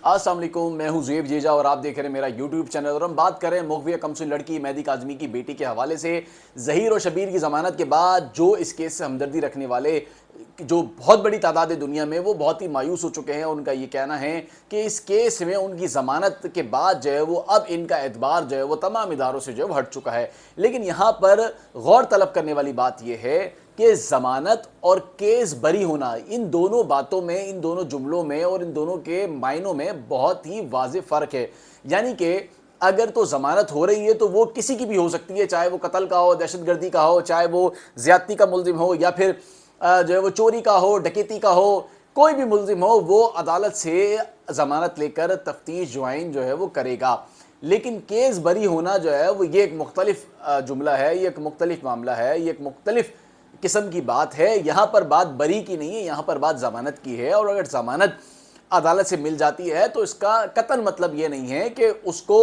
अस्सलाम वालेकुम, मैं हूं ज़ुएब जीजा और आप देख रहे हैं मेरा यूट्यूब चैनल। और हम बात कर रहे हैं मुग़विया कमसिन लड़की मेहदी काज़मी की बेटी के हवाले से। ज़हीर और शबीर की ज़मानत के बाद जो इस केस से हमदर्दी रखने वाले जो बहुत बड़ी तादाद है दुनिया में, वो बहुत ही मायूस हो चुके हैं। उनका ये कहना है कि इस केस में उनकी ज़मानत के बाद जो है वो अब इनका एतबार जो है वो तमाम इदारों से जो है हट चुका है। लेकिन यहाँ पर गौर तलब करने वाली बात यह है कि ज़मानत और केस बरी होना, इन दोनों बातों में, इन दोनों जुमलों में और इन दोनों के मायनों में बहुत ही वाज़ेह फ़र्क है। यानी कि अगर तो ज़मानत हो रही है तो वो किसी की भी हो सकती है, चाहे वो कत्ल का हो, दहशतगर्दी का हो, चाहे वो ज़्यादती का मुल्ज़िम हो, या फिर जो है वो चोरी का हो, डकैती का हो, कोई भी मुल्ज़िम हो, वो अदालत से ज़मानत लेकर तफ्तीश ज्वाइन जो है वो करेगा। लेकिन केस बरी होना जो है वो ये एक मुख्तलिफ जुमला है, ये एक मुख्तलिफ मामला है, ये एक मुख्तलिफ किस्म की बात है। यहाँ पर बात बरी की नहीं है, यहाँ पर बात ज़मानत की है। और अगर ज़मानत अदालत से मिल जाती है तो इसका कतन मतलब ये नहीं है कि उसको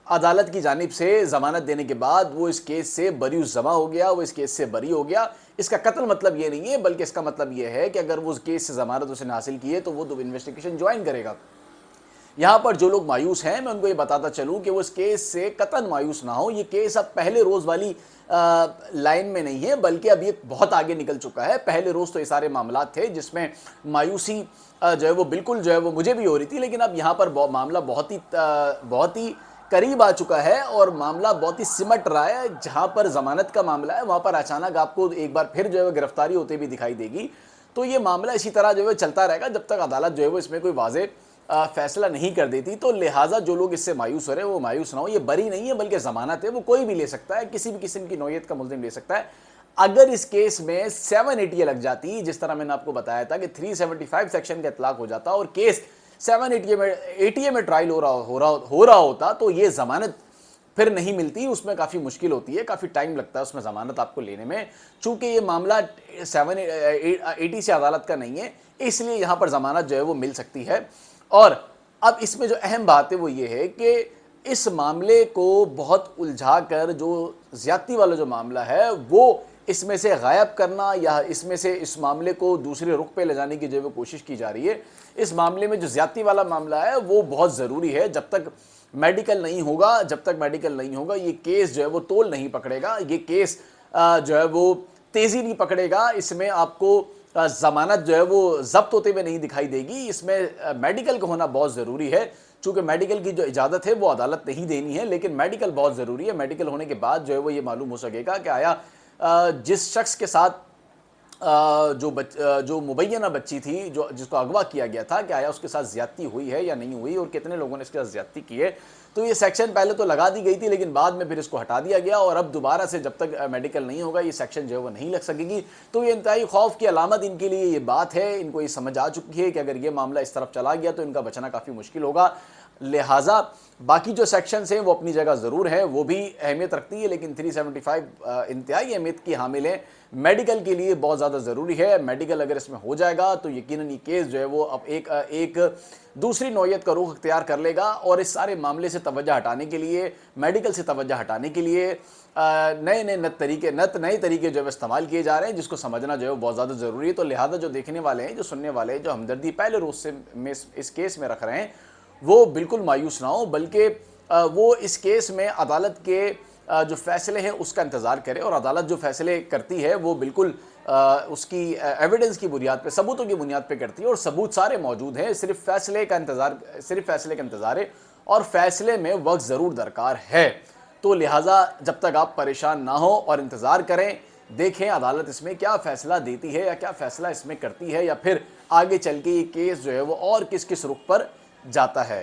अदालत की जानिब से ज़मानत देने के बाद वो इस केस से बरी जमा हो गया, वो इस केस से बरी हो गया। इसका कतन मतलब ये नहीं है, बल्कि इसका मतलब ये है कि अगर वो उस केस से ज़मानत उसने हासिल की है तो वो इन्वेस्टिगेशन ज्वाइन करेगा। यहाँ पर जो लोग मायूस हैं, मैं उनको ये बताता चलूँ कि वो इस केस से कतन मायूस ना हो। ये केस अब पहले रोज़ वाली लाइन में नहीं है, बल्कि अब ये बहुत आगे निकल चुका है। पहले रोज़ तो ये सारे मामला थे जिसमें मायूसी जो है वो बिल्कुल जो है वो मुझे भी हो रही थी, लेकिन अब यहाँ पर मामला बहुत ही करीब आ चुका है और मामला बहुत ही सिमट रहा है। जहाँ पर ज़मानत का मामला है, वहाँ पर अचानक आपको एक बार फिर जो है वो गिरफ्तारी होते भी दिखाई देगी। तो ये मामला इसी तरह जो है चलता रहेगा जब तक अदालत जो है वो इसमें कोई वाज़ेह फैसला नहीं कर देती। तो लिहाजा जो लोग इससे मायूस हो रहे हैं वो मायूस ना हो। ये बरी नहीं है बल्कि ज़मानत है, वो कोई भी ले सकता है, किसी भी किस्म की नौयत का मुल्ज़िम ले सकता है। अगर इस केस में 780 लग जाती, जिस तरह मैंने आपको बताया था कि 375 सेक्शन का इतलाक हो जाता और केस 780 में ट्रायल हो रहा होता, तो ये ज़मानत फिर नहीं मिलती। उसमें काफ़ी मुश्किल होती है, काफ़ी टाइम लगता है उसमें ज़मानत आपको लेने में। चूँकि ये मामला 780 से अदालत का नहीं है, इसलिए यहाँ पर ज़मानत जो है वो मिल सकती है। और अब इसमें जो अहम बात है वो ये है कि इस मामले को बहुत उलझा कर जो ज़्यादती वाला जो मामला है वो इसमें से गायब करना, या इसमें से इस मामले को दूसरे रुख पे ले जाने की जो है वो कोशिश की जा रही है। इस मामले में जो ज़्यादती वाला मामला है वो बहुत ज़रूरी है। जब तक मेडिकल नहीं होगा, ये केस जो है वो तोल नहीं पकड़ेगा, ये केस जो है वो तेज़ी नहीं पकड़ेगा। इसमें आपको ज़मानत जो है वो ज़ब्त होते हुए नहीं दिखाई देगी। इसमें मेडिकल का होना बहुत ज़रूरी है। चूँकि मेडिकल की जो इजाज़त है वो अदालत नहीं देनी है, लेकिन मेडिकल बहुत ज़रूरी है। मेडिकल होने के बाद जो है वो ये मालूम हो सकेगा कि आया जिस शख्स के साथ जो मुबैना बच्ची थी, जो जिसको अगवा किया गया था, कि आया उसके साथ ज़्यादती हुई है या नहीं हुई और कितने लोगों ने इसके साथ ज़्यादती की है। तो ये सेक्शन पहले तो लगा दी गई थी, लेकिन बाद में फिर इसको हटा दिया गया और अब दोबारा से जब तक मेडिकल नहीं होगा ये सेक्शन जो है वो नहीं लग सकेगी। तो ये इंतहाई खौफ की अलामत इनके लिए ये बात है। इनको ये समझ आ चुकी है कि अगर ये मामला इस तरफ चला गया तो इनका बचना काफ़ी मुश्किल होगा। लिहाजा बाकी जो सेक्शंस हैं वो अपनी जगह ज़रूर हैं, वो भी अहमियत रखती है, लेकिन 375 इंतहाई अहमियत की हामिल है। मेडिकल के लिए बहुत ज़्यादा ज़रूरी है। मेडिकल अगर इसमें हो जाएगा तो यकीनन ये केस जो है वो अब एक दूसरी नौयत का रुख इख्तियार कर लेगा। और इस सारे मामले से तवज्जो हटाने के लिए, मेडिकल से तवज्जो हटाने के लिए नए तरीके जो है इस्तेमाल किए जा रहे हैं, जिसको समझना जो है वो बहुत ज़्यादा ज़रूरी है। तो लिहाजा जो देखने वाले हैं, जो सुनने वाले हैं, जो हमदर्दी पहले रोज़ से इस केस में रख रहे हैं, वो बिल्कुल मायूस ना हो, बल्कि वो इस केस में अदालत के जो फ़ैसले हैं उसका इंतज़ार करें। और अदालत जो फ़ैसले करती है वो बिल्कुल उसकी एविडेंस की बुनियाद पे, सबूतों की बुनियाद पे करती है, और सबूत सारे मौजूद हैं। सिर्फ फ़ैसले का इंतज़ार है, और फ़ैसले में वक्त ज़रूर दरकार है। तो लिहाजा जब तक आप परेशान ना हो और इंतज़ार करें, देखें अदालत इसमें क्या फ़ैसला देती है, या क्या फ़ैसला इसमें करती है, या फिर आगे चल के ये केस जो है वो और किस किस रुख पर जाता है।